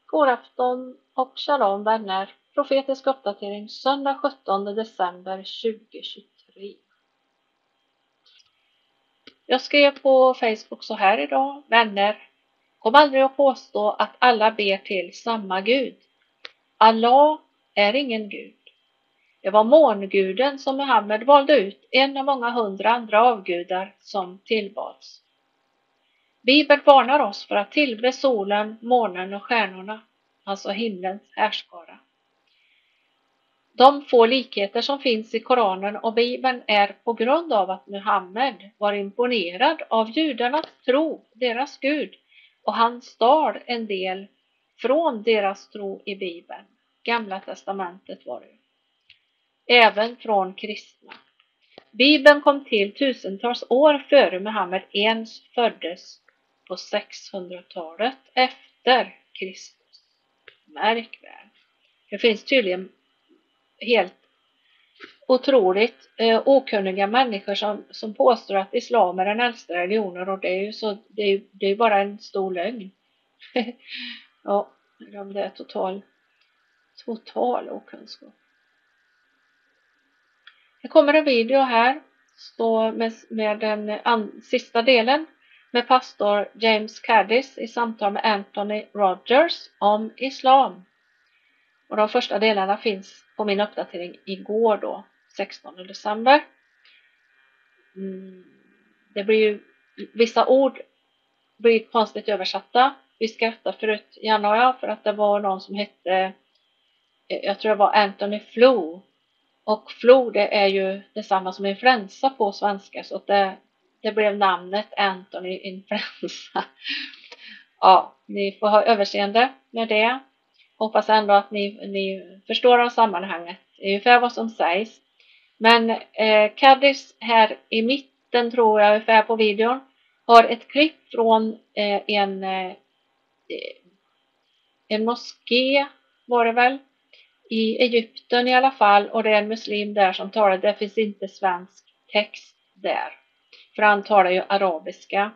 God afton och shalom vänner. Profetisk uppdatering söndag 17 december 2023. Jag skrev på Facebook så här idag. Vänner, kom aldrig att påstå att alla ber till samma Gud. Allah är ingen Gud. Det var månguden som Muhammed valde ut, en av många hundra andra avgudar som tillbads. Bibeln varnar oss för att tillbe solen, månen och stjärnorna, alltså himlens härskara. De få likheter som finns i Koranen och Bibeln är på grund av att Muhammed var imponerad av judarnas tro, deras Gud, och han stal en del från deras tro i Bibeln. Gamla testamentet var det. Även från kristna. Bibeln kom till tusentals år före Muhammed ens föddes på 600-talet efter Kristus. Märk väl. Det finns tydligen helt otroligt okunniga människor som påstår att islam är den äldsta religionen, och det är ju så, det är bara en stor lögn. Ja, det är total okunskap. Det kommer en video här med den sista delen med pastor James Caddis i samtal med Anthony Rogers om islam. Och de första delarna finns på min uppdatering igår då, 16 december. Det blir ju, vissa ord blir konstigt översatta. Vi skrattade förut, Janne och jag, för att det var någon som hette, jag tror det var Anthony Flu. Och flu, det är ju detsamma som influensa på svenska, så att det blev namnet Anthony Influensa. Ja, ni får ha överseende med det. Hoppas ändå att ni förstår av sammanhanget, ungefär vad som sägs. Men Caddis här i mitten, tror jag, ungefär på videon, har ett klipp från en moské, var det väl, i Egypten i alla fall, och det är en muslim där som talar. Det finns inte svensk text där, för han talar ju arabiska,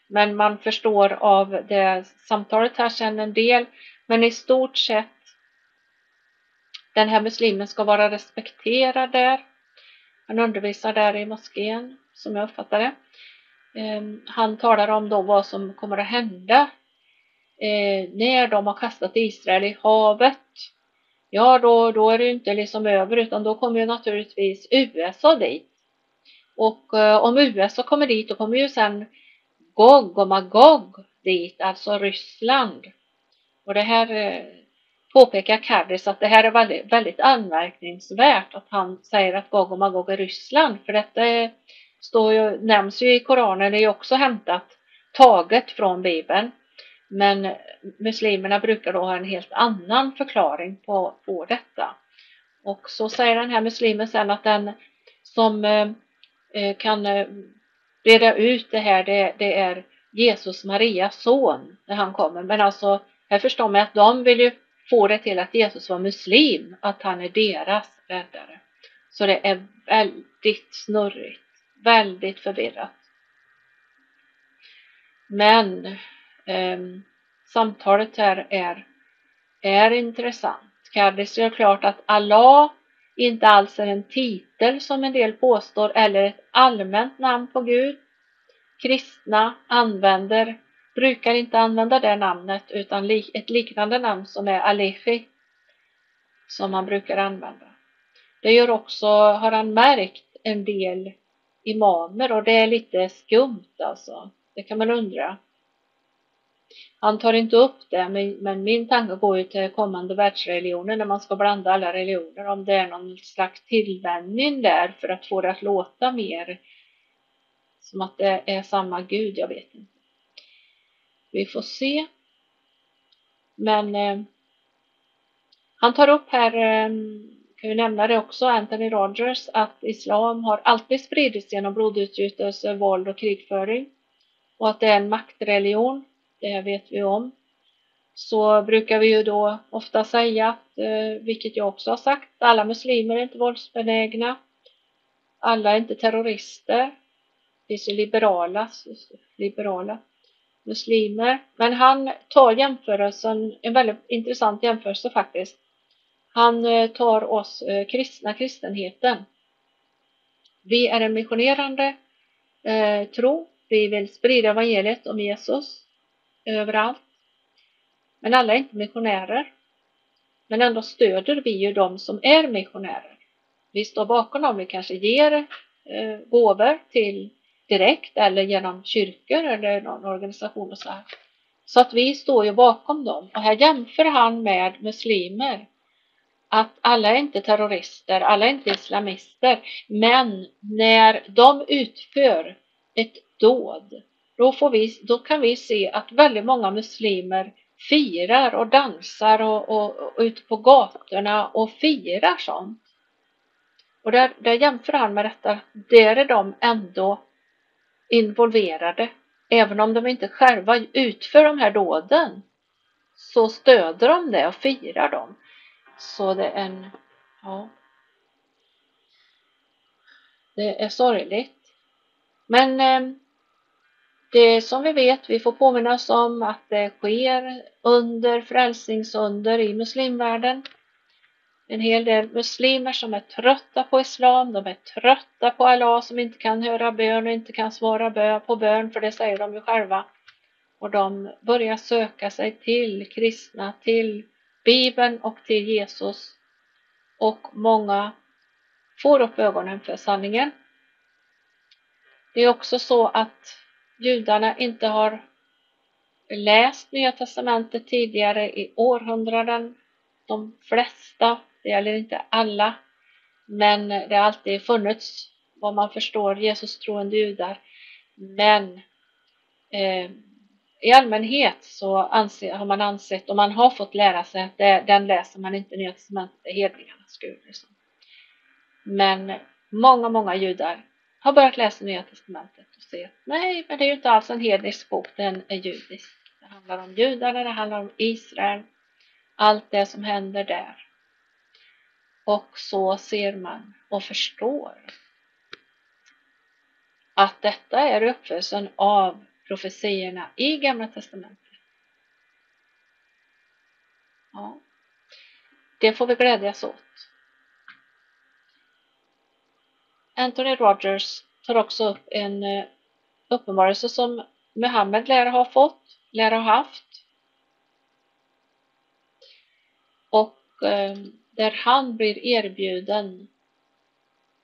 men man förstår av det samtalet här sen en del. Men i stort sett, den här muslimen ska vara respekterad där. Han undervisar där i moskén, som jag uppfattar det. Han talar om då vad som kommer att hända när de har kastat Israel i havet. Ja, då är det inte liksom över, utan då kommer ju naturligtvis USA dit. Och om USA kommer dit, då kommer ju sen Gog och Magog dit, alltså Ryssland. Och det här påpekar Caddis att det här är väldigt, väldigt anmärkningsvärt att han säger att Gog och Magog är Ryssland. För detta nämns ju i Koranen, det är ju också taget från Bibeln. Men muslimerna brukar då ha en helt annan förklaring på detta. Och så säger den här muslimen sen att den som kan reda ut det här, det är Jesus Marias son när han kommer. Men alltså, här förstår man att de vill ju få det till att Jesus var muslim, att han är deras räddare. Så det är väldigt snurrigt, väldigt förvirrat. Men samtalet här är intressant. Caddis gör klart att Allah inte alls är en titel som en del påstår, eller ett allmänt namn på Gud. Kristna brukar inte använda det namnet, utan ett liknande namn som är Alehi, som man brukar använda. Det gör också, har han märkt, en del imamer, och det är lite skumt alltså. Det kan man undra. Han tar inte upp det, men min tanke går ju till kommande världsreligioner, när man ska blanda alla religioner, om det är någon slags tillvänjning där för att få det att låta mer som att det är samma Gud, jag vet inte. Vi får se. Men han tar upp här, kan vi nämna det också, Anthony Rogers, att islam har alltid spridits genom blodutgjutelse, våld och krigföring. Och att det är en maktreligion, det vet vi om. Så brukar vi ju då ofta säga, vilket jag också har sagt, alla muslimer är inte våldsbenägna. Alla är inte terrorister. Det är så liberala. muslimer. Men han tar jämförelsen, en väldigt intressant jämförelse faktiskt. Han tar oss kristenheten. Vi är en missionerande tro. Vi vill sprida evangeliet om Jesus överallt. Men alla är inte missionärer. Men ändå stöder vi ju de som är missionärer. Vi står bakom dem, vi kanske ger gåvor till direkt eller genom kyrkor eller någon organisation och så här. Så att vi står ju bakom dem. Och här jämför han med muslimer. Att alla är inte terrorister, alla är inte islamister. Men när de utför ett dåd, då kan vi se att väldigt många muslimer firar och dansar och ute på gatorna och firar sånt. Och där jämför han med detta. Där är de ändå involverade. Även om de inte själva utför de här dåden, så stöder de det och firar dem. Så det är det är sorgligt. Men det som vi vet, vi får påminna oss om att det sker frälsningsunder i muslimvärlden. En hel del muslimer som är trötta på islam, de är trötta på Allah som inte kan höra bön och inte kan svara på bön, för det säger de ju själva. Och de börjar söka sig till kristna, till Bibeln och till Jesus. Och många får upp ögonen för sanningen. Det är också så att judarna inte har läst Nya testamentet tidigare i århundraden. De flesta, det gäller inte alla, men det har alltid funnits, vad man förstår, Jesus troende judar. Men i allmänhet så har man ansett, och man har fått lära sig, att den läser man inte Nya testamentet, det är hedningarnas Gud. Liksom. Men många judar har börjat läsa Nya testamentet och se att nej, men det är ju inte alls en hednisk bok, den är judisk. Det handlar om judarna, det handlar om Israel, allt det som händer där. Och så ser man och förstår att detta är uppfyllelsen av profetierna i Gamla testamentet. Ja, det får vi glädjas åt. Anthony Rogers tar också upp en uppenbarelse som Muhammed lär ha haft. Och där han blir erbjuden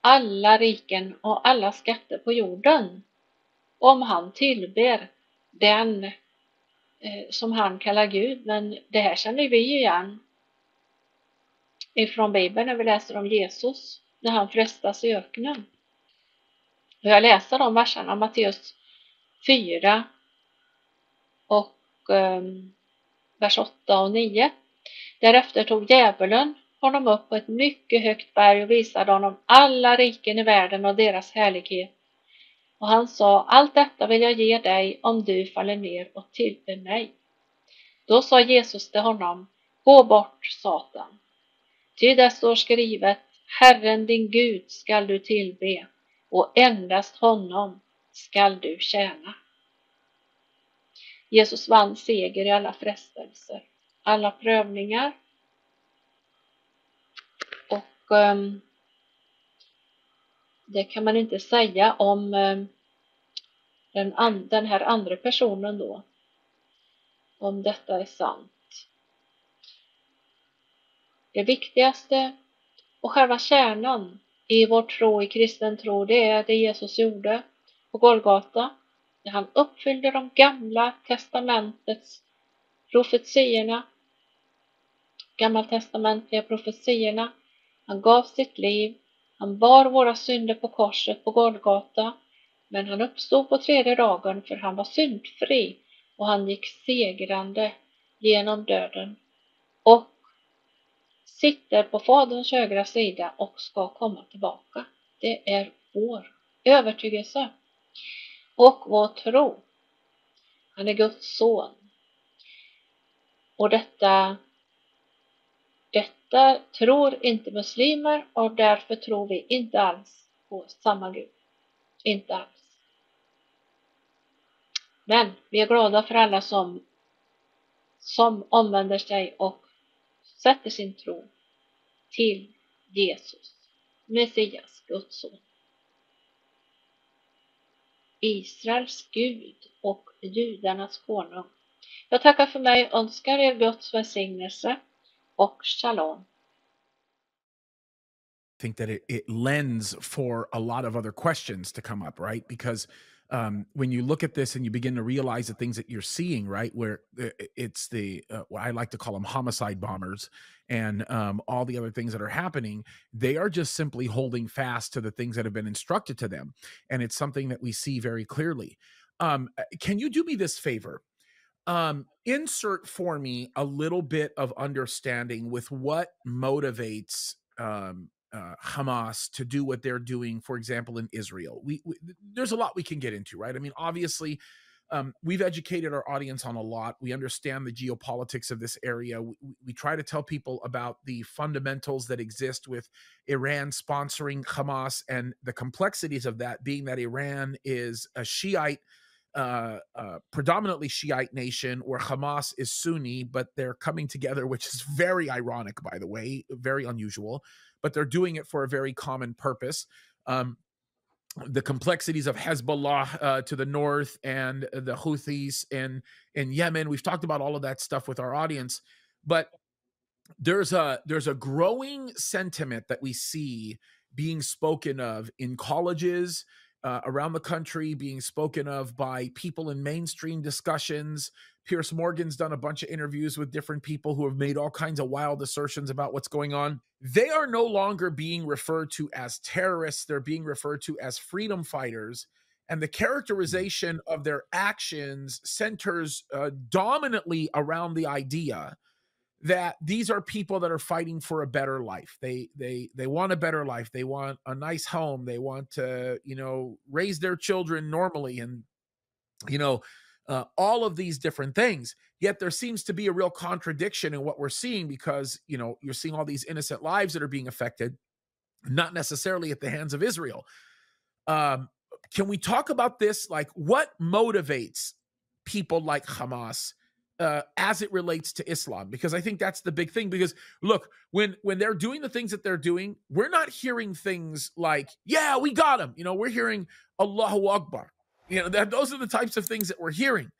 alla riken och alla skatter på jorden om han tillber den som han kallar Gud. Men det här känner vi ju igen ifrån Bibeln när vi läser om Jesus när han frestas i öknen. Och jag läser de verserna, Matteus 4 och vers 8 och 9. Därefter tog djävulen honom upp på ett mycket högt berg och visade honom alla riken i världen och deras härlighet. Och han sa, allt detta vill jag ge dig om du faller ner och tillber mig. Då sa Jesus till honom, gå bort, Satan. Ty det står skrivet, Herren din Gud skall du tillbe och endast honom skall du tjäna. Jesus vann seger i alla frestelser, alla prövningar. Och det kan man inte säga om den här andra personen då. Om detta är sant. Det viktigaste och själva kärnan i vår tro, i kristen tro, det är det Jesus gjorde på Golgata. När han uppfyllde de gamla testamentets profetierna, gammaltestamentliga profetierna. Han gav sitt liv, han bar våra synder på korset på Golgata, men han uppstod på tredje dagen för han var syndfri och han gick segrande genom döden och sitter på Faderns högra sida och ska komma tillbaka. Det är vår övertygelse och vår tro. Han är Guds son. Och detta tror inte muslimer och därför tror vi inte alls på samma Gud. Inte alls. Men vi är glada för alla som omvänder sig och sätter sin tro till Jesus, Messias, Guds son. Israels Gud och judarnas konung. Jag tackar för mig, önskar er Guds välsignelse och shalom. Think that it lends for a lot of other questions to come up, right? Because when you look at this and you begin to realize the things that you're seeing, right, where it's the what I like to call them homicide bombers and all the other things that are happening, they are just simply holding fast to the things that have been instructed to them, and it's something that we see very clearly. Can you do me this favor? Insert for me a little bit of understanding with what motivates Hamas to do what they're doing, for example, in Israel. There's a lot we can get into, right? I mean, obviously, we've educated our audience on a lot. We understand the geopolitics of this area. We try to tell people about the fundamentals that exist with Iran sponsoring Hamas and the complexities of that, being that Iran is a Shiite predominantly Shiite nation where Hamas is Sunni, but they're coming together, which is very ironic, by the way, very unusual, but they're doing it for a very common purpose. The complexities of Hezbollah to the north and the Houthis in Yemen. We've talked about all of that stuff with our audience, but there's a growing sentiment that we see being spoken of in colleges around the country, being spoken of by people in mainstream discussions. Piers Morgan's done a bunch of interviews with different people who have made all kinds of wild assertions about what's going on. They are no longer being referred to as terrorists. They're being referred to as freedom fighters. And the characterization of their actions centers dominantly around the idea that these are people that are fighting for a better life. They want a better life. They want a nice home. They want to, raise their children normally, and all of these different things. Yet there seems to be a real contradiction in what we're seeing, because you're seeing all these innocent lives that are being affected, not necessarily at the hands of Israel. Can we talk about this? Like, what motivates people like Hamas as it relates to Islam? Because I think that's the big thing. Because look, when they're doing the things that they're doing, we're not hearing things like, "Yeah, we got him." We're hearing Allahu Akbar. Those are the types of things that we're hearing.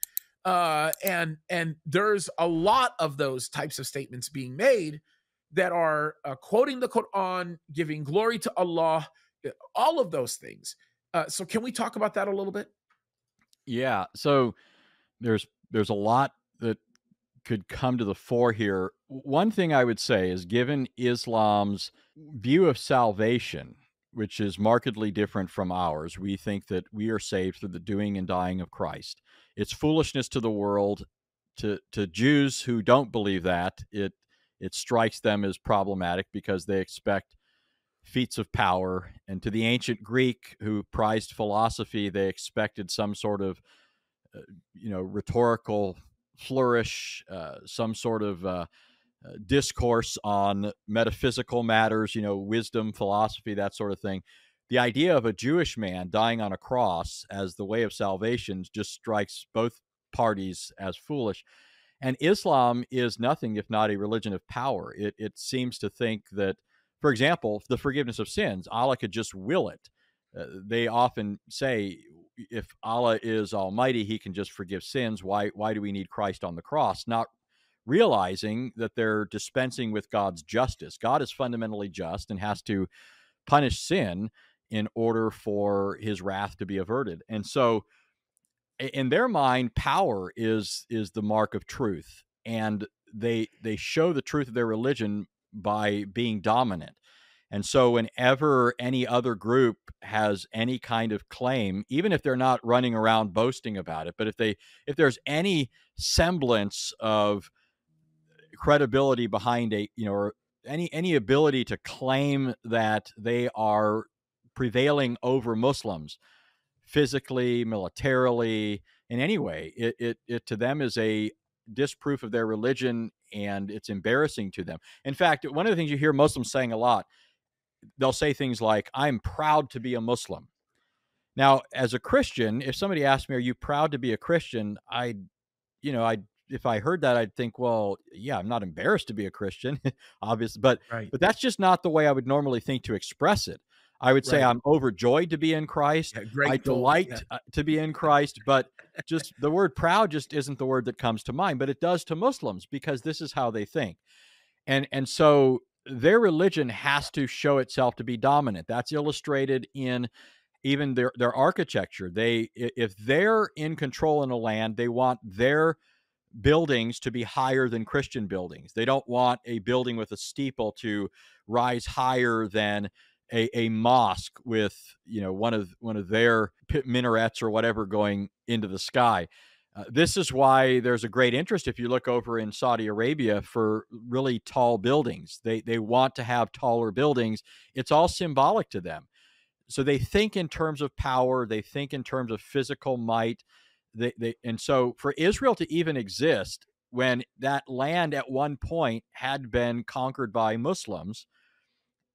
And there's a lot of those types of statements being made that are quoting the Quran, giving glory to Allah, all of those things. So can we talk about that a little bit? Yeah. So there's a lot that could come to the fore here. One thing I would say is, given Islam's view of salvation, which is markedly different from ours, we think that we are saved through the doing and dying of Christ. It's foolishness to the world. To Jews who don't believe that, it strikes them as problematic because they expect feats of power. And to the ancient Greek who prized philosophy, they expected some sort of rhetorical flourish, some sort of discourse on metaphysical matters, wisdom, philosophy, that sort of thing. The idea of a Jewish man dying on a cross as the way of salvation just strikes both parties as foolish. And Islam is nothing if not a religion of power. It seems to think that, for example, the forgiveness of sins, Allah could just will it. They often say, if Allah is almighty, he can just forgive sins. Why do we need Christ on the cross? Not realizing that they're dispensing with God's justice. God is fundamentally just and has to punish sin in order for his wrath to be averted. And so in their mind, power is the mark of truth. And they show the truth of their religion by being dominant. And so whenever any other group has any kind of claim, even if they're not running around boasting about it, but if there's any semblance of credibility behind or any ability to claim that they are prevailing over Muslims physically, militarily, in any way, it to them is a disproof of their religion, and it's embarrassing to them. In fact, one of the things you hear Muslims saying a lot, they'll say things like, "I'm proud to be a Muslim." Now, as a Christian, if somebody asked me, "Are you proud to be a Christian?" I if I heard that, I'd think, well, yeah, I'm not embarrassed to be a Christian, obviously, Right. but that's just not the way I would normally think to express it. I would say Right. I'm overjoyed to be in Christ. Yeah, I grateful. Yeah. delight to be in Christ, but just the word proud just isn't the word that comes to mind, but it does to Muslims because this is how they think. And so their religion has to show itself to be dominant. That's illustrated in even their architecture. If they're in control in a land, they want their buildings to be higher than Christian buildings. They don't want a building with a steeple to rise higher than a mosque with, one of their minarets or whatever going into the sky. This is why there's a great interest, if you look over in Saudi Arabia, for really tall buildings. They want to have taller buildings. It's all symbolic to them. So they think in terms of power, they think in terms of physical might. And so for Israel to even exist when that land at one point had been conquered by Muslims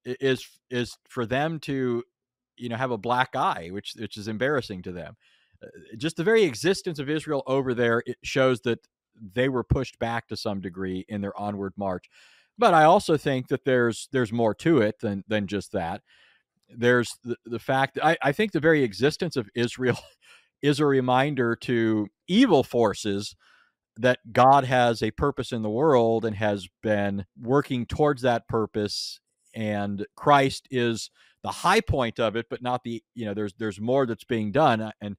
is for them to have a black eye, which is embarrassing to them. Just the very existence of Israel over there, it shows that they were pushed back to some degree in their onward march. But I also think that there's more to it than just that. There's the fact that I think the very existence of Israel is a reminder to evil forces that God has a purpose in the world and has been working towards that purpose. And Christ is the high point of it, but not there's more that's being done. And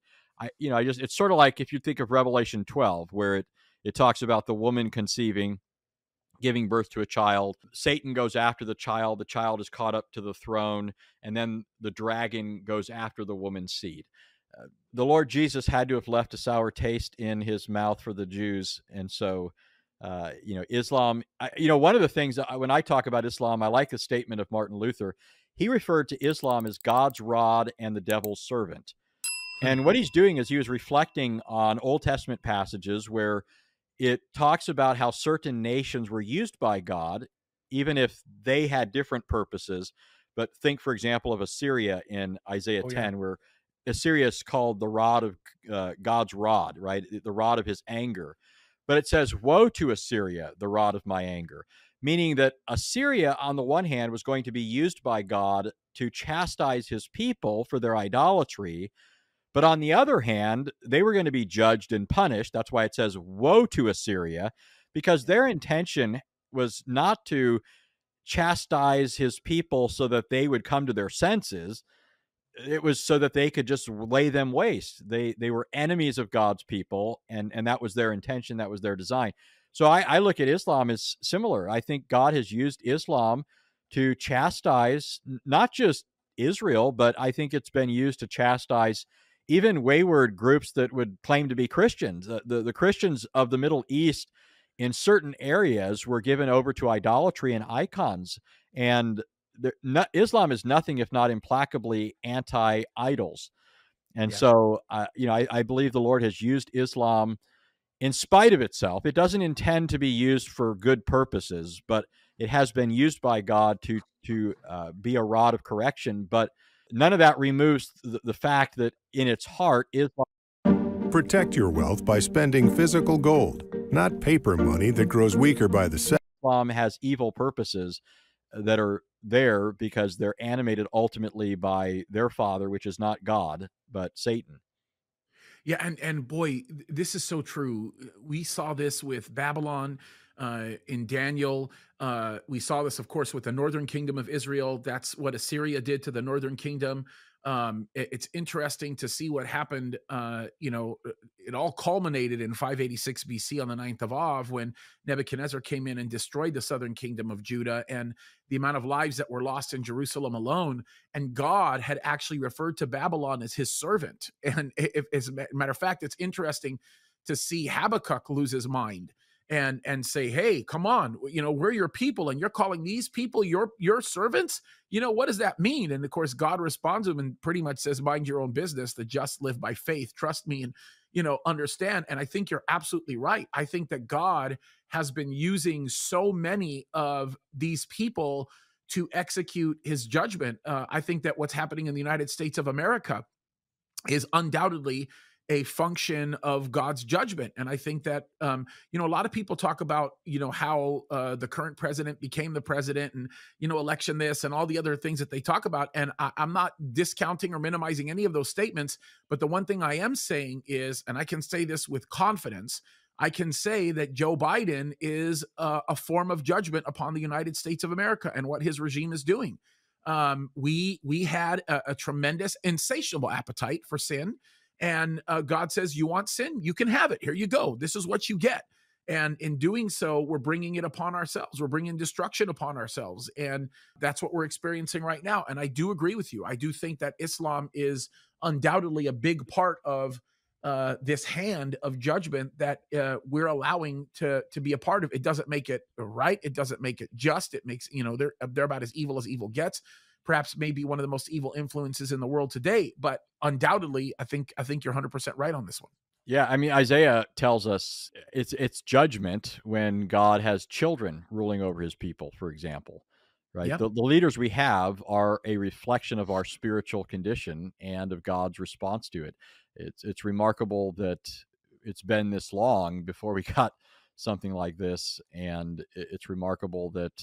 it's sort of like if you think of Revelation 12, where it talks about the woman conceiving, giving birth to a child. Satan goes after the child is caught up to the throne, and then the dragon goes after the woman's seed. The Lord Jesus had to have left a sour taste in his mouth for the Jews. And so, Islam, one of the things when I talk about Islam, I like the statement of Martin Luther. He referred to Islam as God's rod and the devil's servant. And what he's doing is he was reflecting on Old Testament passages where it talks about how certain nations were used by God, even if they had different purposes. But think, for example, of Assyria in Isaiah Oh, 10, yeah. where Assyria is called the rod of God's rod, right? The rod of his anger. But it says, "Woe to Assyria, the rod of my anger," meaning that Assyria, on the one hand, was going to be used by God to chastise his people for their idolatry. But on the other hand, they were going to be judged and punished. That's why it says, "Woe to Assyria," because their intention was not to chastise his people so that they would come to their senses. It was so that they could just lay them waste. They were enemies of God's people, and that was their intention. That was their design. So I look at Islam as similar. I think God has used Islam to chastise not just Israel, but I think it's been used to chastise even wayward groups that would claim to be Christians. The Christians of the Middle East in certain areas were given over to idolatry and icons. And Islam is nothing if not implacably anti-idols. And Yeah. so, I believe the Lord has used Islam in spite of itself. It doesn't intend to be used for good purposes, but it has been used by God to be a rod of correction. But none of that removes the fact that in its heart, Islam Protect your wealth by spending physical gold, not paper money that grows weaker by the second. has evil purposes that are there because they're animated ultimately by their father, which is not God, but Satan. Yeah, and boy, this is so true. We saw this with Babylon in Daniel. We saw this, of course, with the northern kingdom of Israel. That's what Assyria did to the northern kingdom. It's interesting to see what happened. It all culminated in 586 BC on the 9th of Av when Nebuchadnezzar came in and destroyed the southern kingdom of Judah, and the amount of lives that were lost in Jerusalem alone. And God had actually referred to Babylon as his servant. And as a matter of fact, it's interesting to see Habakkuk lose his mind and say, "Hey, come on, we're your people, and you're calling these people your servants. What does that mean?" And of course, God responds to him and pretty much says, "Mind your own business. The just live by faith. Trust me and understand." And I think you're absolutely right. I think that God has been using so many of these people to execute his judgment. I think that what's happening in the United States of America is undoubtedly a function of God's judgment. And I think that, a lot of people talk about, how the current president became the president and, election this and all the other things that they talk about. And I'm not discounting or minimizing any of those statements. But the one thing I am saying is, and I can say this with confidence, I can say that Joe Biden is a form of judgment upon the United States of America and what his regime is doing. We had a tremendous, insatiable appetite for sin. And God says, you want sin? You can have it. Here you go. This is what you get. And in doing so, we're bringing it upon ourselves. We're bringing destruction upon ourselves. And that's what we're experiencing right now. And I do agree with you. I do think that Islam is undoubtedly a big part of this hand of judgment that we're allowing to be a part of. It doesn't make it right. It doesn't make it just. It makes, they're about as evil gets. Perhaps maybe one of the most evil influences in the world today, but undoubtedly, I think you're 100% right on this one. Yeah, I mean, Isaiah tells us it's judgment when God has children ruling over his people, for example, right? Yeah. The leaders we have are a reflection of our spiritual condition and of God's response to it. It's remarkable that it's been this long before we got something like this, and it's remarkable that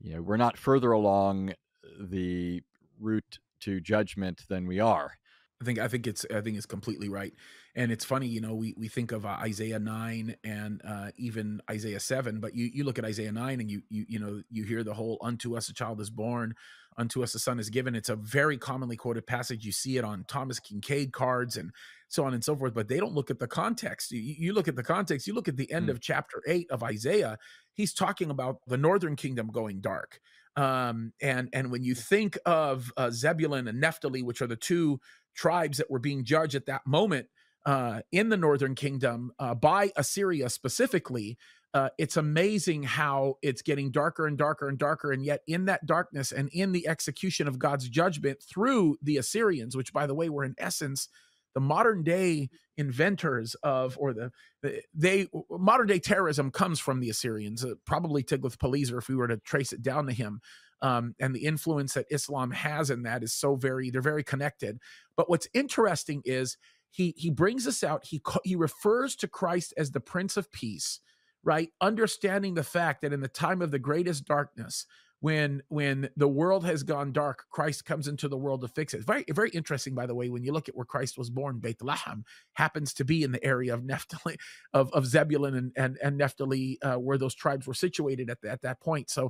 we're not further along the route to judgment than we are. I think it's completely right. And it's funny, we think of Isaiah 9 and even Isaiah 7, but you look at Isaiah 9 and you hear the whole unto us a child is born, unto us a son is given. It's a very commonly quoted passage. You see it on Thomas Kincaid cards and so on and so forth, but they don't look at the context. You look at the context, you look at the end of chapter 8 of Isaiah, he's talking about the northern kingdom going dark. And when you think of Zebulun and Naphtali, which are the two tribes that were being judged at that moment in the northern kingdom by Assyria specifically, it's amazing how it's getting darker and darker and darker. And yet in that darkness and in the execution of God's judgment through the Assyrians, which by the way, were in essence the modern day inventors of, or modern day terrorism comes from the Assyrians, probably Tiglath-Pileser if we were to trace it down to him. And the influence that Islam has in that is they're very connected. But what's interesting is he brings us out. He refers to Christ as the Prince of Peace, right? Understanding the fact that in the time of the greatest darkness, when the world has gone dark, Christ comes into the world to fix it. Very, very interesting, by the way, when you look at where Christ was born, Beit Lahem happens to be in the area of Naphtali, of Zebulun and Naphtali, where those tribes were situated at that point. So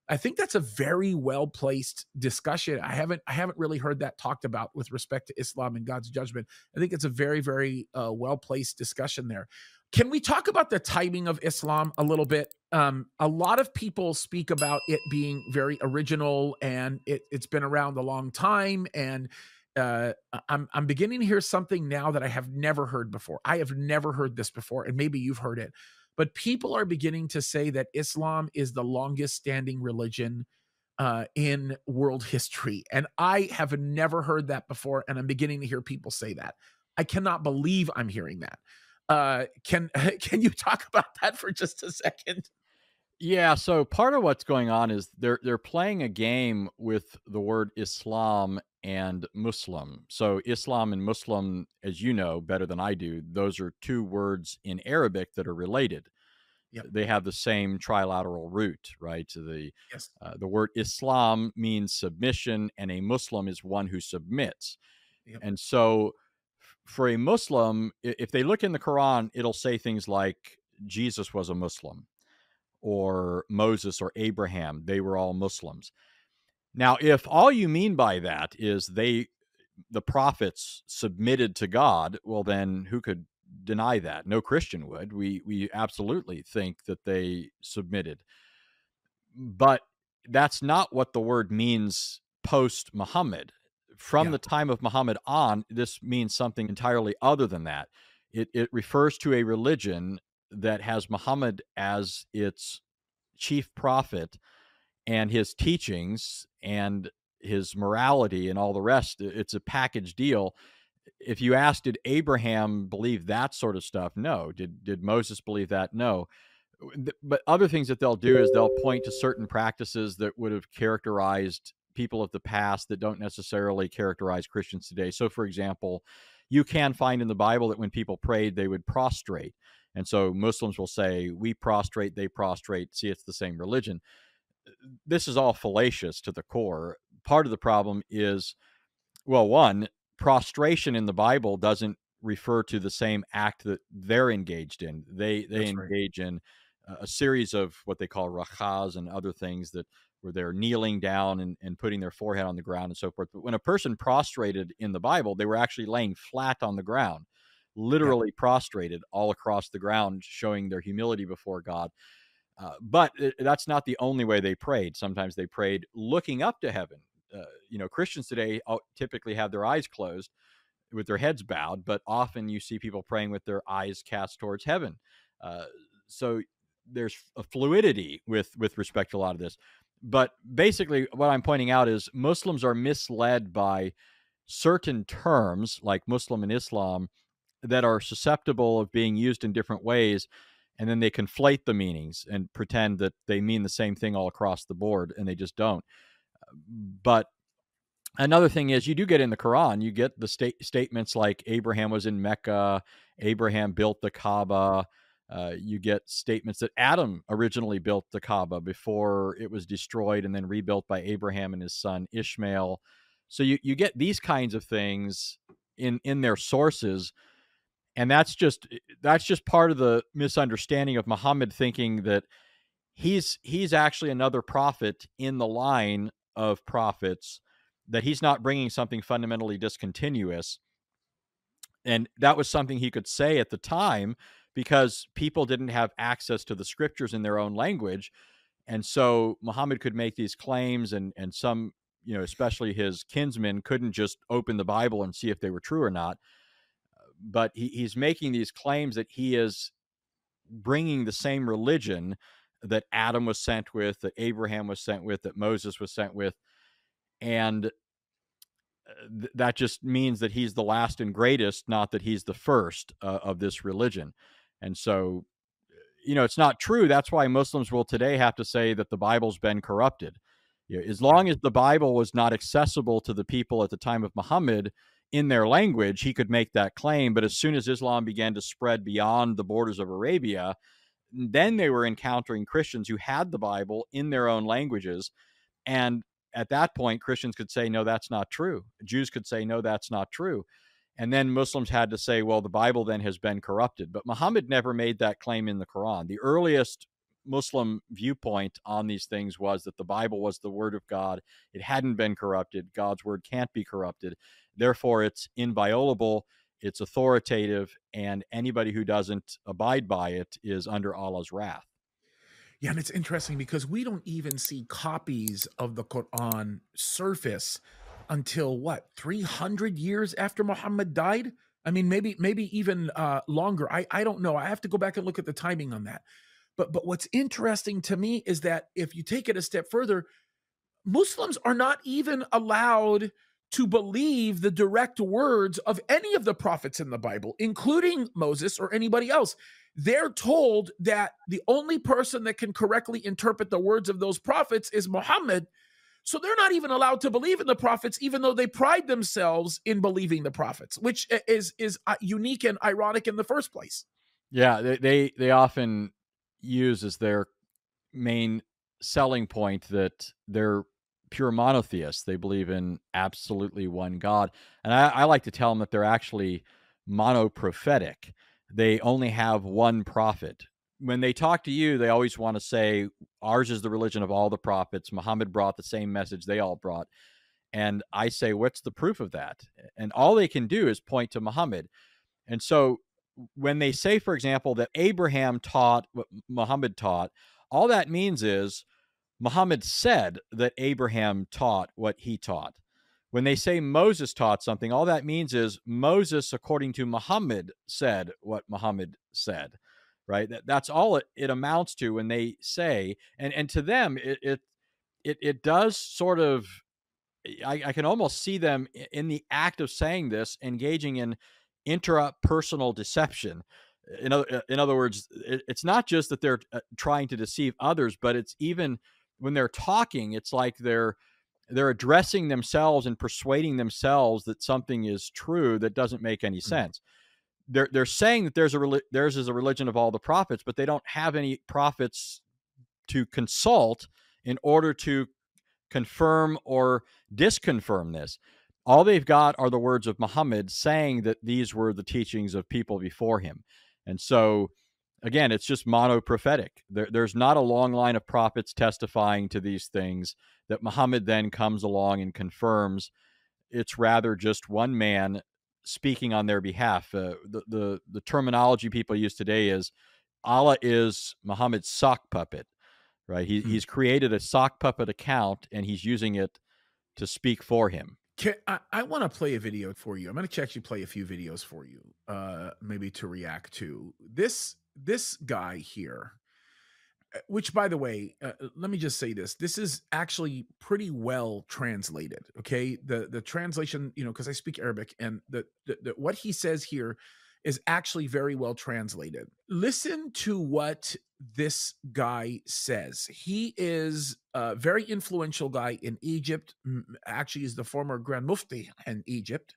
I think that's a very well-placed discussion. I haven't really heard that talked about with respect to Islam and God's judgment. I think it's a very, very well-placed discussion there. Can we talk about the timing of Islam a little bit? A lot of people speak about it being very original and it's been around a long time. And I'm beginning to hear something now that I have never heard before. I have never heard this before, and maybe you've heard it. But people are beginning to say that Islam is the longest standing religion in world history. And I have never heard that before. And I'm beginning to hear people say that. I cannot believe I'm hearing that. Can you talk about that for just a second? Yeah, so part of what's going on is they're playing a game with the word Islam and Muslim. So Islam and Muslim, as you know better than I do, those are two words in Arabic that are related. Yep. They have the same trilateral root, right? Yes. The word Islam means submission, and a Muslim is one who submits. Yep. And so for a Muslim, if they look in the Quran, it'll say things like Jesus was a Muslim, or Moses or Abraham, they were all Muslims. Now, if all you mean by that is the prophets submitted to God, well, then who could deny that? No Christian would. We absolutely think that they submitted. But that's not what the word means post Muhammad. From the time of Muhammad on, this means something entirely other than that. It refers to a religion that has Muhammad as its chief prophet, and his teachings and his morality and all the rest. It's a package deal. If you ask, did Abraham believe that sort of stuff? No. Did Moses believe that? No. But other things that they'll do is they'll point to certain practices that would have characterized people of the past that don't necessarily characterize Christians today. So, for example, you can find in the Bible that when people prayed, they would prostrate. And so Muslims will say, we prostrate, they prostrate. See, it's the same religion. This is all fallacious to the core. Part of the problem is, well, one, prostration in the Bible doesn't refer to the same act that they're engaged in. They That's right. engage in a series of what they call rachas and other things that where they're kneeling down and putting their forehead on the ground and so forth. But when a person prostrated in the Bible, they were actually laying flat on the ground, literally prostrated all across the ground, showing their humility before God. But that's not the only way they prayed. Sometimes they prayed looking up to heaven. Christians today typically have their eyes closed with their heads bowed, but often you see people praying with their eyes cast towards heaven. So there's a fluidity with respect to a lot of this. But basically, what I'm pointing out is Muslims are misled by certain terms like Muslim and Islam that are susceptible of being used in different ways. And then they conflate the meanings and pretend that they mean the same thing all across the board, and they just don't. But another thing is, you do get in the Quran, you get the statements like Abraham was in Mecca, Abraham built the Kaaba. You get statements that Adam originally built the Kaaba before it was destroyed and then rebuilt by Abraham and his son Ishmael. So you get these kinds of things in their sources. And that's just part of the misunderstanding of Muhammad, thinking that he's actually another prophet in the line of prophets, that he's not bringing something fundamentally discontinuous. And that was something he could say at the time because people didn't have access to the scriptures in their own language. And so Muhammad could make these claims, and some, especially his kinsmen, couldn't just open the Bible and see if they were true or not. But he's making these claims that he is bringing the same religion that Adam was sent with, that Abraham was sent with, that Moses was sent with. And that just means that he's the last and greatest, not that he's the first of this religion. And so, it's not true. That's why Muslims will today have to say that the Bible's been corrupted. As long as the Bible was not accessible to the people at the time of Muhammad in their language, he could make that claim. But as soon as Islam began to spread beyond the borders of Arabia, then they were encountering Christians who had the Bible in their own languages. And at that point, Christians could say, no, that's not true. Jews could say, no, that's not true. And then Muslims had to say, well, the Bible then has been corrupted. But Muhammad never made that claim in the Quran. The earliest Muslim viewpoint on these things was that the Bible was the word of God. It hadn't been corrupted. God's word can't be corrupted. Therefore, it's inviolable, it's authoritative, and anybody who doesn't abide by it is under Allah's wrath. Yeah, and it's interesting because we don't even see copies of the Quran surface until what, 300 years after Muhammad died? I mean, maybe even longer. I don't know. I have to go back and look at the timing on that. But what's interesting to me is that if you take it a step further, Muslims are not even allowed to believe the direct words of any of the prophets in the Bible, including Moses or anybody else. They're told that the only person that can correctly interpret the words of those prophets is Muhammad. So they're not even allowed to believe in the prophets, even though they pride themselves in believing the prophets, which is unique and ironic in the first place. Yeah, they often use as their main selling point that they're pure monotheists. They believe in absolutely one God. And I like to tell them that they're actually monoprophetic. They only have one prophet. When they talk to you, they always want to say, ours is the religion of all the prophets. Muhammad brought the same message they all brought. And I say, what's the proof of that? And all they can do is point to Muhammad. And so when they say, for example, that Abraham taught what Muhammad taught, all that means is Muhammad said that Abraham taught what he taught. When they say Moses taught something, all that means is Moses, according to Muhammad, said what Muhammad said, right? That's all it amounts to when they say, and to them, it does sort of, I can almost see them in the act of saying this, engaging in intrapersonal deception. In other words, it's not just that they're trying to deceive others, but it's even when they're talking, it's like they're they're addressing themselves and persuading themselves that something is true that doesn't make any sense. They're saying that theirs is a religion of all the prophets, but they don't have any prophets to consult in order to confirm or disconfirm this. All they've got are the words of Muhammad saying that these were the teachings of people before him. And so, again, it's just monoprophetic. There's not a long line of prophets testifying to these things that Muhammad then comes along and confirms. It's rather just one man speaking on their behalf. The terminology people use today is Allah is Muhammad's sock puppet, right? He's created a sock puppet account and he's using it to speak for him. I want to play a video for you. I'm going to actually play a few videos for you, maybe to react to this guy here. Which, by the way, let me just say this. This is actually pretty well translated, okay? The translation, because I speak Arabic, and the what he says here is actually very well translated. Listen to what this guy says. He is a very influential guy in Egypt. Actually, is the former Grand Mufti in Egypt.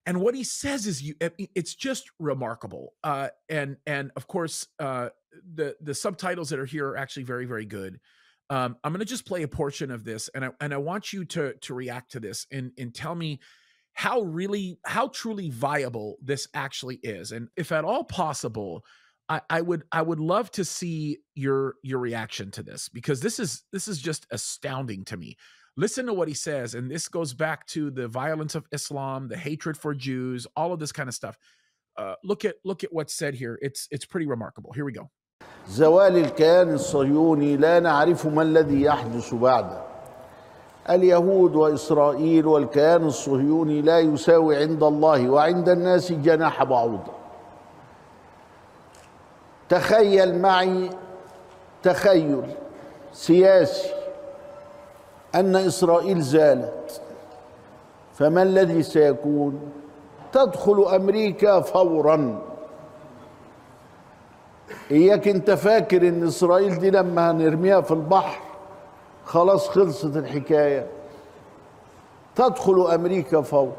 And what he says is, it's just remarkable. And of course, the subtitles that are here are actually very, very good. I'm going to just play a portion of this, and I want you to react to this and tell me how truly viable this actually is, and if at all possible, I would love to see your reaction to this, because this is just astounding to me. Listen to what he says, and this goes back to the violence of Islam, the hatred for Jews, all of this kind of stuff. Look at what's said here. It's pretty remarkable. Here we go. زوال الكيان الصهيوني لا نعرف ما الذي يحدث بعده. اليهود وإسرائيل والكيان الصهيوني لا يساوي عند الله وعند الناس جناح بعوضة. تخيل معي تخيل سياسي أن إسرائيل زالت، فما الذي سيكون؟ تدخل أمريكا فوراً. إياك أنت فاكر إن إسرائيل دي لما هنرميها في البحر خلاص خلصت الحكاية. تدخل أمريكا فوراً.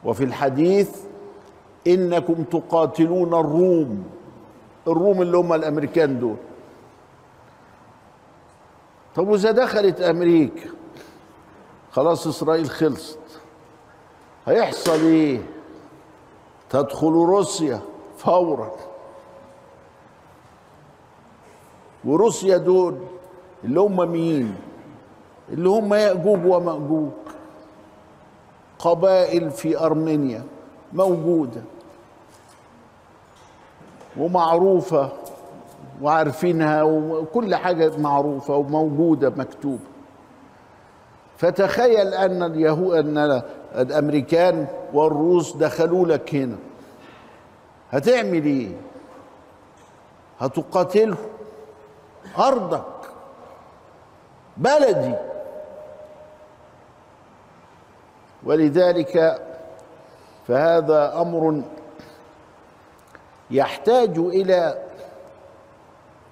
وفي الحديث إنكم تقاتلون الروم اللي هم الأمريكان دول. طب وإذا دخلت أمريكا خلاص إسرائيل خلصت، هيحصل إيه؟ تدخل روسيا فورا. وروسيا دول اللي هم مين؟ اللي هم يأجوج ومأجوج، قبائل في أرمينيا موجودة ومعروفة وعارفينها وكل حاجة معروفة وموجودة مكتوبة. فتخيل أن أن الأمريكان والروس دخلوا لك هنا، هتعمل إيه؟ هتقاتلهم. أرضك بلدي. ولذلك فهذا أمر يحتاج إلى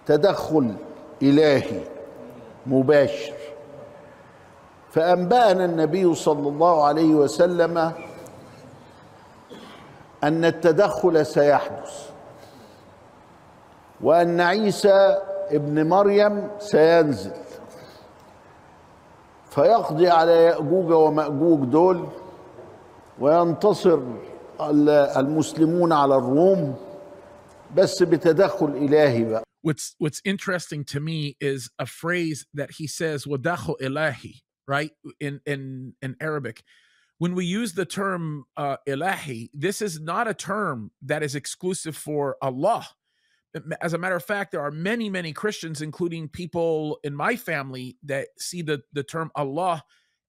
تدخل إلهي مباشر. فأنبأنا النبي صلى الله عليه وسلم أن التدخل سيحدث، وأن عيسى ابن مريم سينزل فيقضي على يأجوج ومأجوج دول، وينتصر المسلمون على الروم بس بتدخل إلهي بقى. What's interesting to me is a phrase that he says, "Wadakhul ilahi," right? In Arabic. When we use the term ilahi, this is not a term that is exclusive for Allah. As a matter of fact, there are many, many Christians, including people in my family, that see the term Allah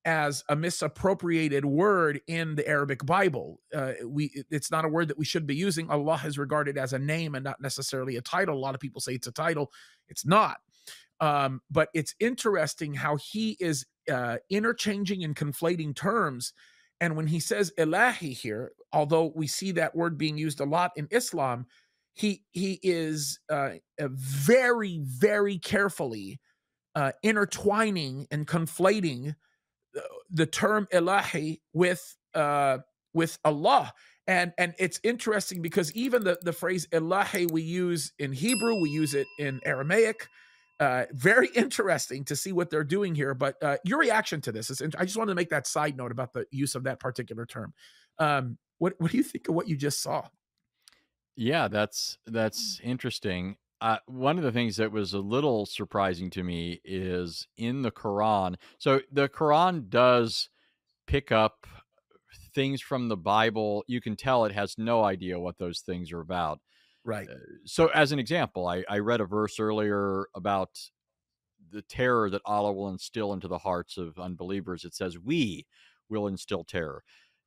as a misappropriated word in the Arabic Bible. It's not a word that we should be using. Allah is regarded as a name and not necessarily a title. A lot of people say it's a title. It's not. But it's interesting how he is interchanging and conflating terms. And when he says ilahi here, although we see that word being used a lot in Islam, he is very, very carefully intertwining and conflating the term Ilahi with Allah. And it's interesting because even the phrase Ilahi we use in Hebrew, we use it in Aramaic. Very interesting to see what they're doing here. But your reaction to this is, I just wanted to make that side note about the use of that particular term. What do you think of what you just saw? Yeah, that's interesting. One of the things that was a little surprising to me is in the Quran. So the Quran does pick up things from the Bible. You can tell it has no idea what those things are about. Right. So, as an example, I read a verse earlier about the terror that Allah will instill into the hearts of unbelievers. It says, "We will instill terror."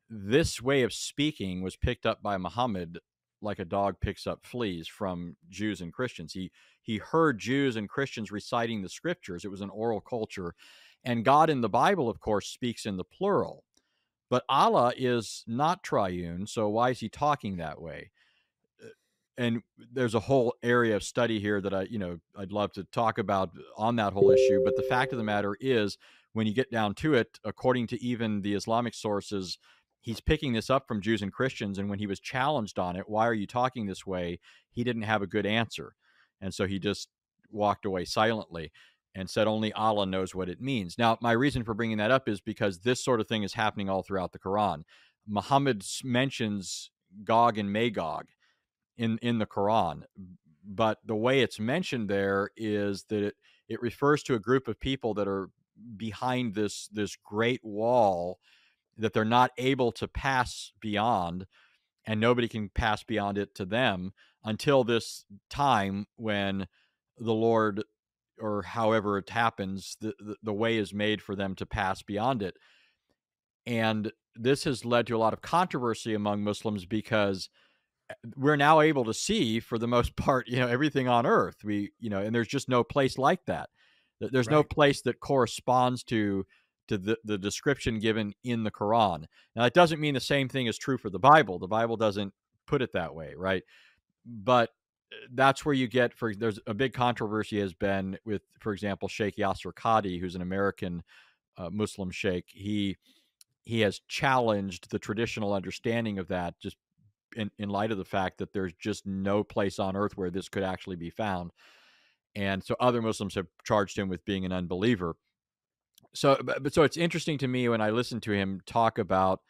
This way of speaking was picked up by Muhammad like a dog picks up fleas from Jews and Christians. He heard Jews and Christians reciting the scriptures. It was an oral culture. And God in the Bible, of course, speaks in the plural. But Allah is not triune, so why is he talking that way? And there's a whole area of study here that I'd love to talk about on that whole issue. But the fact of the matter is, when you get down to it, according to even the Islamic sources, he's picking this up from Jews and Christians. And when he was challenged on it, why are you talking this way? He didn't have a good answer. And so he just walked away silently and said only Allah knows what it means. Now, my reason for bringing that up is because this sort of thing is happening all throughout the Quran. Muhammad mentions Gog and Magog in the Quran, but the way it's mentioned there is that it refers to a group of people that are behind this great wall that they're not able to pass beyond, and nobody can pass beyond it to them until this time when the Lord, or however it happens, the way is made for them to pass beyond it. And this has led to a lot of controversy among Muslims because we're now able to see, for the most part, everything on earth. And there's just no place like that. There's no Right. place that corresponds to the description given in the Quran. Now, that doesn't mean the same thing is true for the Bible. The Bible doesn't put it that way, right? But that's where you get, there's a big controversy has been with, for example, Sheikh Yasser Qadi, who's an American Muslim sheikh. He has challenged the traditional understanding of that, just in light of the fact that there's just no place on earth where this could actually be found. And so other Muslims have charged him with being an unbeliever. So it's interesting to me when I listen to him talk about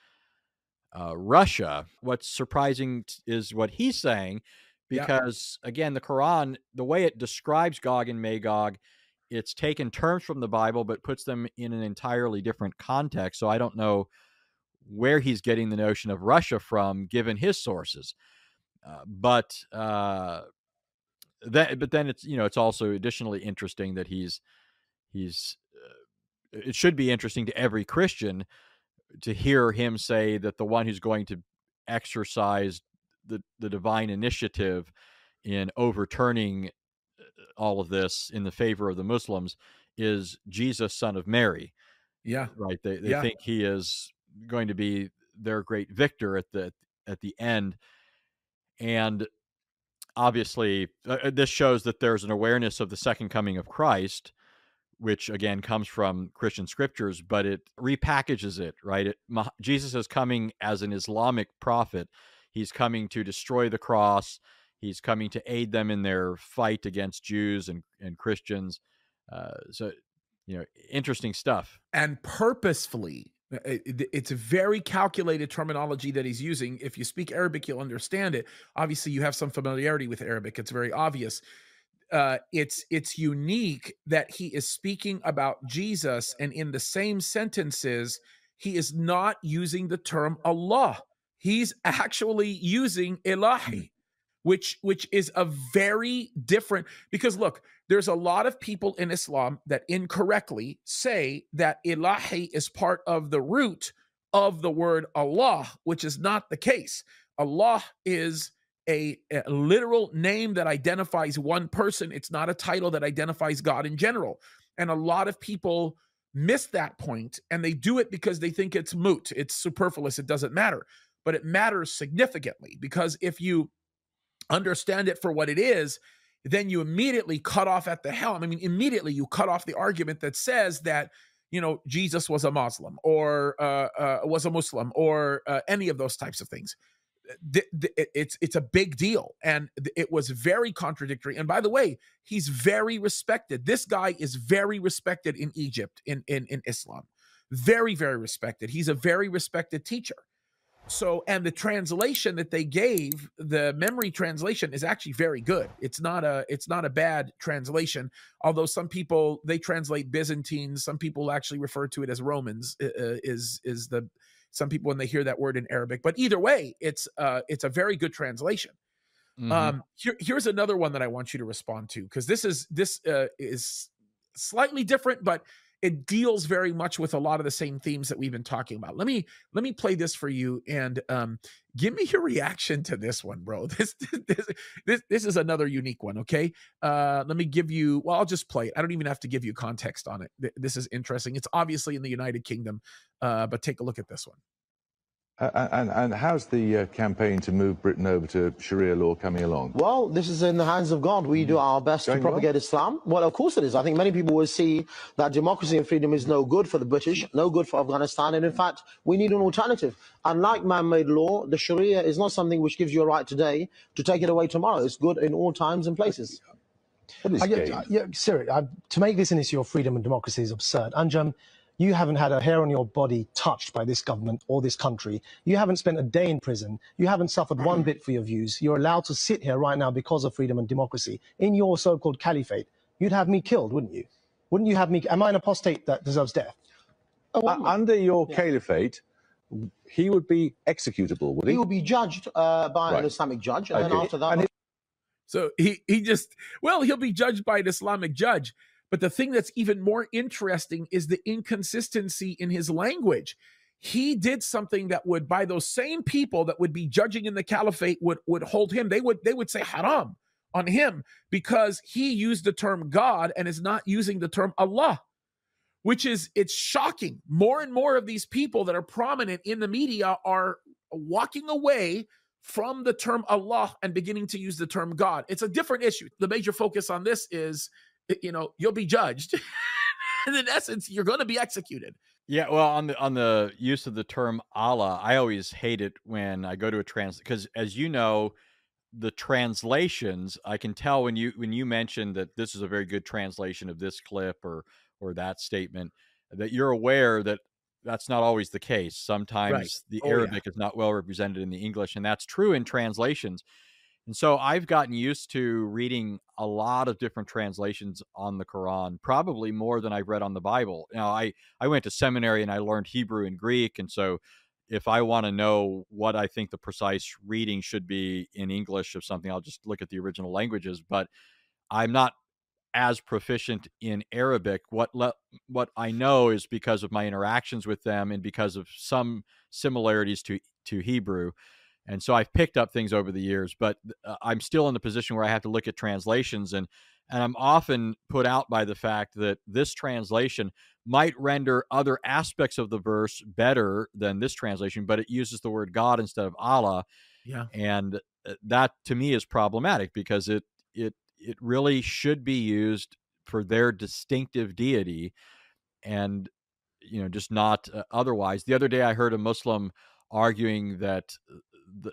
Russia. What's surprising is what he's saying, because again, the Quran, the way it describes Gog and Magog, it's taken terms from the Bible but puts them in an entirely different context. So I don't know where he's getting the notion of Russia from, given his sources. But then it's also additionally interesting that he's it should be interesting to every Christian to hear him say that the one who's going to exercise the divine initiative in overturning all of this in the favor of the Muslims is Jesus, son of Mary. Yeah. Right. They think he is going to be their great victor at the end. And obviously, this shows that there's an awareness of the second coming of Christ, which again comes from Christian scriptures, but it repackages it, right? Jesus is coming as an Islamic prophet. He's coming to destroy the cross. He's coming to aid them in their fight against Jews and Christians. So, interesting stuff. And purposefully, it's a very calculated terminology that he's using. If you speak Arabic, you'll understand it. Obviously, you have some familiarity with Arabic. It's very obvious. It's unique that he is speaking about Jesus, and in the same sentences, he is not using the term Allah. He's actually using Ilahi, which is a very different, because look, there's a lot of people in Islam that incorrectly say that Ilahi is part of the root of the word Allah, which is not the case. Allah is a literal name that identifies one person. It's not a title that identifies God in general. And a lot of people miss that point, and they do it because they think it's moot. It's superfluous. It doesn't matter. But it matters significantly, because if you understand it for what it is, then you immediately cut off at the helm. I mean, immediately you cut off the argument that says that, you know, Jesus was a Muslim or was a Muslim or any of those types of things. It's a big deal, and it was very contradictory. And by the way, he's very respected. This guy is very respected in Egypt, in Islam. Very, very respected. He's a very respected teacher. So, and the translation that they gave, the memory translation, is actually very good. It's not a bad translation. Although some people, they translate Byzantines, some people actually refer to it as Romans. Some people when they hear that word in Arabic. But either way, it's a very good translation. Mhm. Here's another one that I want you to respond to, because this is slightly different, but it deals very much with a lot of the same themes that we've been talking about. Let me play this for you, and give me your reaction to this one, bro. This is another unique one. Okay, let me give you. Well, I'll just play it. I don't even have to give you context on it. This is interesting. It's obviously in the United Kingdom, but take a look at this one. And how's the campaign to move Britain over to Sharia law coming along? Well, this is in the hands of God. We do our best to Going well? propagate Islam. Well, of course it is. I think many people will see that democracy and freedom is no good for the British, no good for Afghanistan, and in fact, we need an alternative. Unlike man-made law, the Sharia is not something which gives you a right today to take it away tomorrow. It's good in all times and places. Sir, to make this an issue of freedom and democracy is absurd. Anjum, you haven't had a hair on your body touched by this government or this country. You haven't spent a day in prison. You haven't suffered one bit for your views. You're allowed to sit here right now because of freedom and democracy in your so-called caliphate. You'd have me killed, wouldn't you? Wouldn't you have me? Am I an apostate that deserves death? Under your caliphate, he would be executable, would he? He will be judged by an Islamic judge, and then after that... So he'll be judged by an Islamic judge. But the thing that's even more interesting is the inconsistency in his language. He did something that would, by those same people that would be judging in the caliphate, would hold him. They would say haram on him because he used the term God and is not using the term Allah, it's shocking. More and more of these people that are prominent in the media are walking away from the term Allah and beginning to use the term God. It's a different issue. The major focus on this is, you know, you'll be judged. And in essence, you're going to be executed. Yeah, well, on the use of the term Allah, I always hate it when I go to a because as you know, the translations, I can tell when you mention that this is a very good translation of this clip or that statement, that you're aware that that's not always the case. Sometimes the Arabic is not well represented in the English, and that's true in translations. And so I've gotten used to reading a lot of different translations on the Quran, probably more than I've read on the Bible. Now, I went to seminary and I learned Hebrew and Greek. And so if I want to know what I think the precise reading should be in English of something, I'll just look at the original languages. But I'm not as proficient in Arabic. What I know is because of my interactions with them and because of some similarities to Hebrew. And so I've picked up things over the years, but I'm still in the position where I have to look at translations, and I'm often put out by the fact that this translation might render other aspects of the verse better than this translation, but it uses the word God instead of Allah. Yeah. And that to me is problematic because it really should be used for their distinctive deity and, you know, just not otherwise. The other day I heard a Muslim arguing that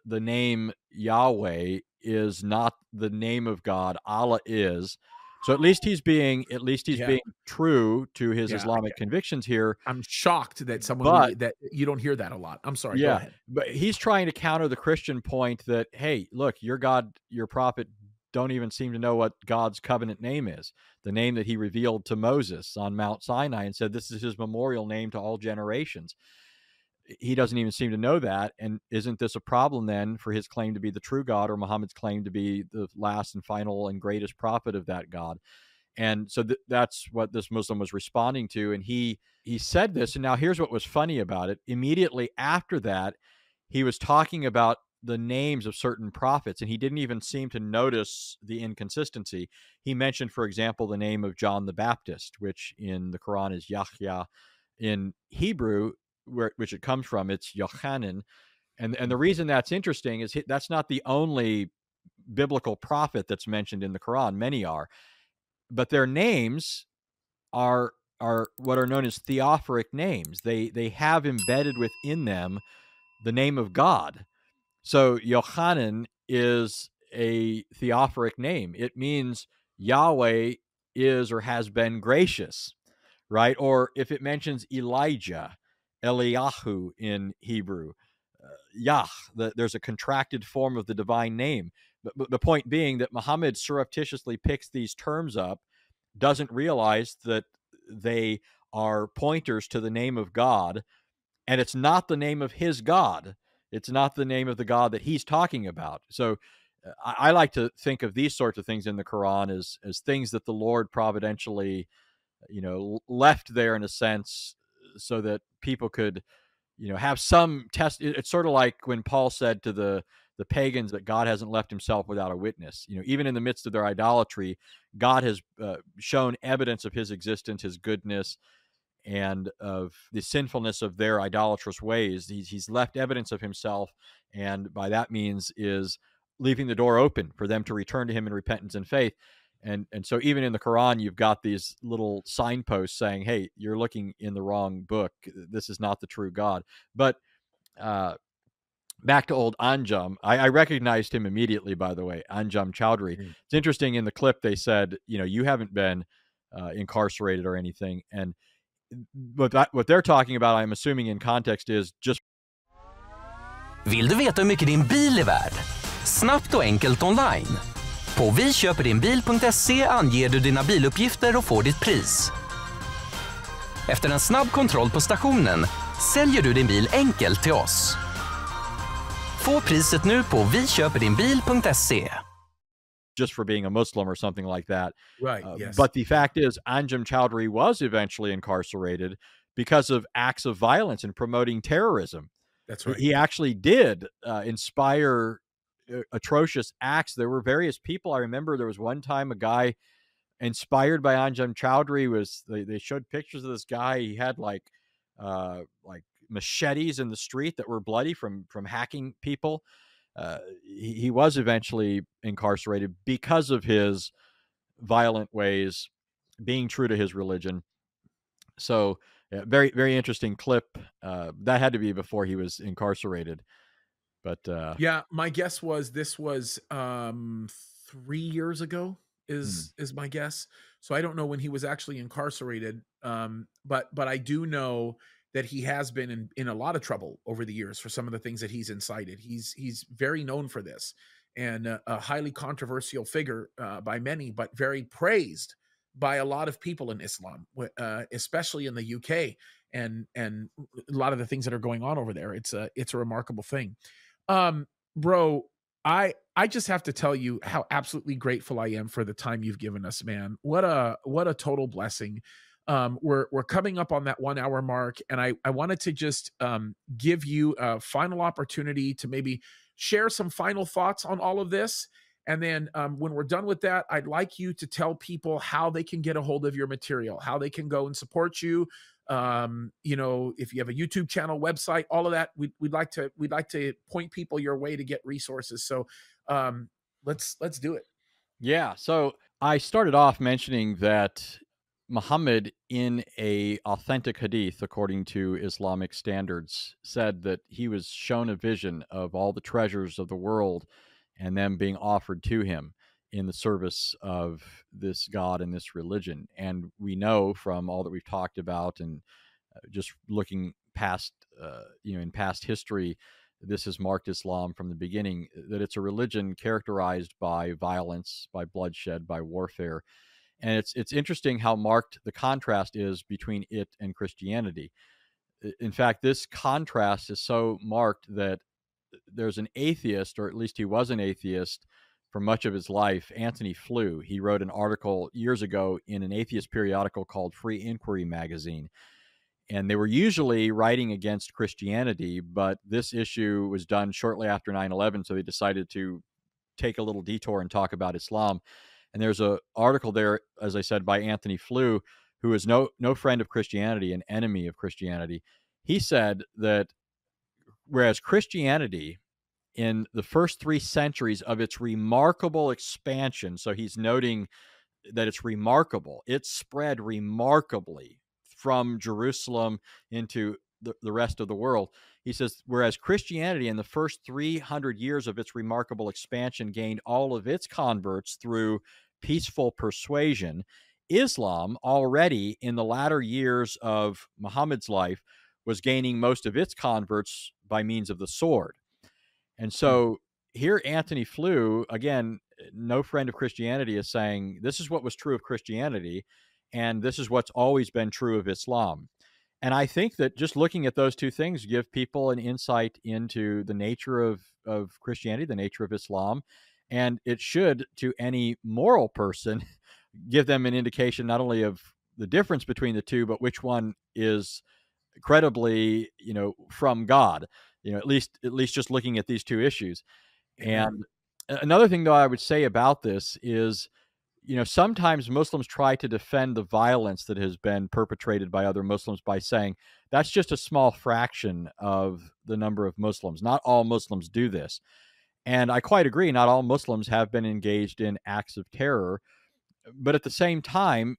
the name Yahweh is not the name of God. Allah is. So at least he's being being true to his Islamic convictions here. I'm shocked that that you don't hear that a lot. I'm sorry. Yeah, go ahead. But he's trying to counter the Christian point that, hey, look, your God, your prophet don't even seem to know what God's covenant name is, the name that he revealed to Moses on Mount Sinai and said, this is his memorial name to all generations. He doesn't even seem to know that. And isn't this a problem then for his claim to be the true God or Muhammad's claim to be the last and final and greatest prophet of that God? And so that's what this Muslim was responding to. And he said this. And now here's what was funny about it. Immediately after that, he was talking about the names of certain prophets, and he didn't even seem to notice the inconsistency. He mentioned, for example, the name of John the Baptist, which in the Quran is Yahya. In Hebrew, which it comes from, it's Yochanan. And the reason that's interesting is that's not the only biblical prophet that's mentioned in the Quran. Many are, but their names are what are known as theophoric names. They have embedded within them the name of God. So Yochanan is a theophoric name. It means Yahweh is or has been gracious, right? Or if it mentions Elijah, Eliyahu in Hebrew, Yah, there's a contracted form of the divine name. But the point being that Muhammad surreptitiously picks these terms up, doesn't realize that they are pointers to the name of God, and it's not the name of his God. It's not the name of the God that he's talking about. So I like to think of these sorts of things in the Quran as things that the Lord providentially, left there in a sense so that people could, have some test. It's sort of like when Paul said to the pagans that God hasn't left himself without a witness. Even in the midst of their idolatry, God has shown evidence of his existence, his goodness, and of the sinfulness of their idolatrous ways. He's left evidence of himself, and by that means is leaving the door open for them to return to him in repentance and faith. And so even in the Quran, you've got these little signposts saying, hey, you're looking in the wrong book. This is not the true God. But back to old Anjum. I recognized him immediately, by the way, Anjum Chowdhury. It's interesting, in the clip they said, you haven't been incarcerated or anything. And what they're talking about, I'm assuming in context, is just... Vill du veta hur mycket din bil är värd? Snabbt och enkelt online. På viköperdinbil.se anger du dina biluppgifter och får ditt pris. Efter en snabb kontroll på stationen säljer du din bil enkelt till oss. Få priset nu på viköperdinbil.se. Just for being a Muslim or something like that. Right, yes. But the fact is, Anjum Chowdhury was eventually incarcerated because of acts of violence and promoting terrorism. That's right. He actually did inspire atrocious acts. There were various people. I remember there was one time a guy inspired by Anjum Chowdhury they showed pictures of this guy. He had like machetes in the street that were bloody from hacking people. He was eventually incarcerated because of his violent ways, being true to his religion. So very, very interesting clip. That had to be before he was incarcerated. But yeah, my guess was this was 3 years ago is my guess. So I don't know when he was actually incarcerated. But I do know that he has been in a lot of trouble over the years for some of the things that he's incited. He's very known for this, and a highly controversial figure by many, but very praised by a lot of people in Islam, especially in the UK, and a lot of the things that are going on over there. It's a remarkable thing. Bro, I just have to tell you how absolutely grateful I am for the time you've given us, man. What a total blessing. We're coming up on that 1 hour mark, and I wanted to just give you a final opportunity to maybe share some final thoughts on all of this. And then when we're done with that, I'd like you to tell people how they can get a hold of your material, how they can go and support you. If you have a YouTube channel, website, all of that, we'd like to point people your way to get resources. So let's do it. Yeah. So I started off mentioning that Muhammad, in a authentic hadith, according to Islamic standards, said that he was shown a vision of all the treasures of the world and them being offered to him in the service of this God and this religion. And we know from all that we've talked about and just looking past, in past history, this has marked Islam from the beginning, that it's a religion characterized by violence, by bloodshed, by warfare. And it's interesting how marked the contrast is between it and Christianity. In fact, this contrast is so marked that there's an atheist, or at least he was an atheist for much of his life, Anthony Flew. He wrote an article years ago in an atheist periodical called Free Inquiry magazine. And they were usually writing against Christianity, but this issue was done shortly after 9/11, so they decided to take a little detour and talk about Islam. And there's an article there, as I said, by Anthony Flew, who is no friend of Christianity, an enemy of Christianity. He said that whereas Christianity in the first 3 centuries of its remarkable expansion, so he's noting that it's remarkable, it spread remarkably from Jerusalem into the rest of the world. He says, whereas Christianity in the first 300 years of its remarkable expansion gained all of its converts through peaceful persuasion, Islam, already in the latter years of Muhammad's life, was gaining most of its converts by means of the sword. And so here, Anthony Flew, again, no friend of Christianity, is saying this is what was true of Christianity, and this is what's always been true of Islam. And I think that just looking at those two things give people an insight into the nature of Christianity, the nature of Islam, and it should, to any moral person, give them an indication not only of the difference between the two, but which one is credibly, from God. At least just looking at these two issues. And another thing, though, I would say about this is, sometimes Muslims try to defend the violence that has been perpetrated by other Muslims by saying that's just a small fraction of the number of Muslims. Not all Muslims do this. And I quite agree, not all Muslims have been engaged in acts of terror. But at the same time,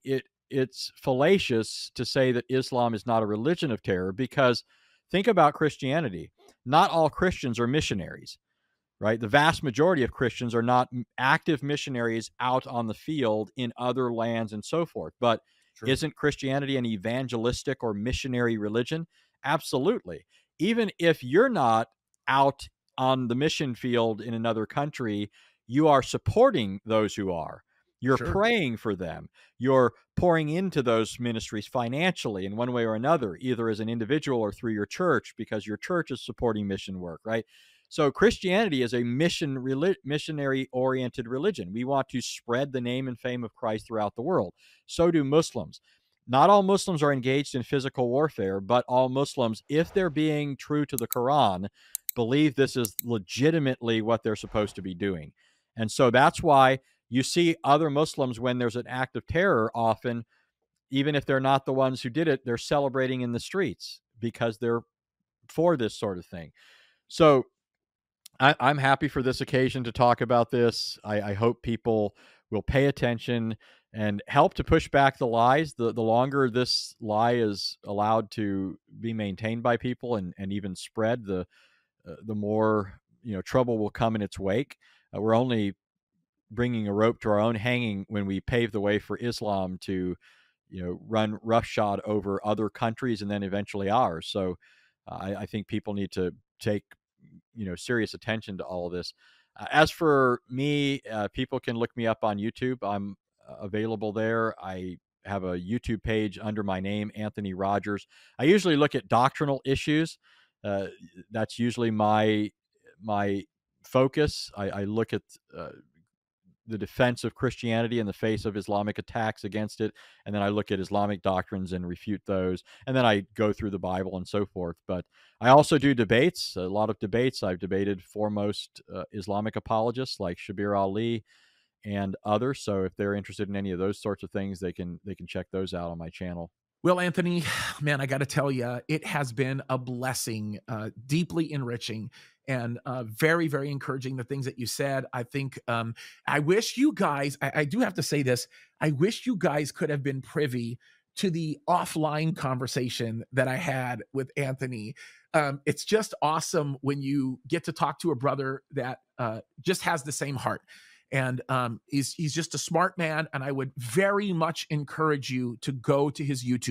it's fallacious to say that Islam is not a religion of terror, because think about Christianity. Not all Christians are missionaries, right? The vast majority of Christians are not active missionaries out on the field in other lands and so forth. But isn't Christianity an evangelistic or missionary religion? Absolutely. Even if you're not out on the mission field in another country, you are supporting those who are. You're praying for them. You're pouring into those ministries financially in one way or another, either as an individual or through your church, because your church is supporting mission work, right? So Christianity is a missionary-oriented religion. We want to spread the name and fame of Christ throughout the world. So do Muslims. Not all Muslims are engaged in physical warfare, but all Muslims, if they're being true to the Quran, believe this is legitimately what they're supposed to be doing. And so that's why you see other Muslims, when there's an act of terror, often, even if they're not the ones who did it, they're celebrating in the streets because they're for this sort of thing. So I'm happy for this occasion to talk about this. I hope people will pay attention and help to push back the lies. The longer this lie is allowed to be maintained by people and even spread, the more trouble will come in its wake. We're only bringing a rope to our own hanging when we pave the way for Islam to, run roughshod over other countries and then eventually ours. So I think people need to take, serious attention to all of this. As for me, people can look me up on YouTube. I'm available there. I have a YouTube page under my name, Anthony Rogers. I usually look at doctrinal issues. That's usually my focus. I look at the defense of Christianity in the face of Islamic attacks against it. And then I look at Islamic doctrines and refute those. And then I go through the Bible and so forth. But I also do debates, a lot of debates. I've debated foremost Islamic apologists like Shabir Ali and others. So if they're interested in any of those sorts of things, they can check those out on my channel. Well, Anthony, man, I got to tell you, it has been a blessing, deeply enriching, and very, very encouraging, the things that you said. I think I wish you guys, I do have to say this, I wish you guys could have been privy to the offline conversation that I had with Anthony. It's just awesome when you get to talk to a brother that just has the same heart. And he's just a smart man, and I would very much encourage you to go to his YouTube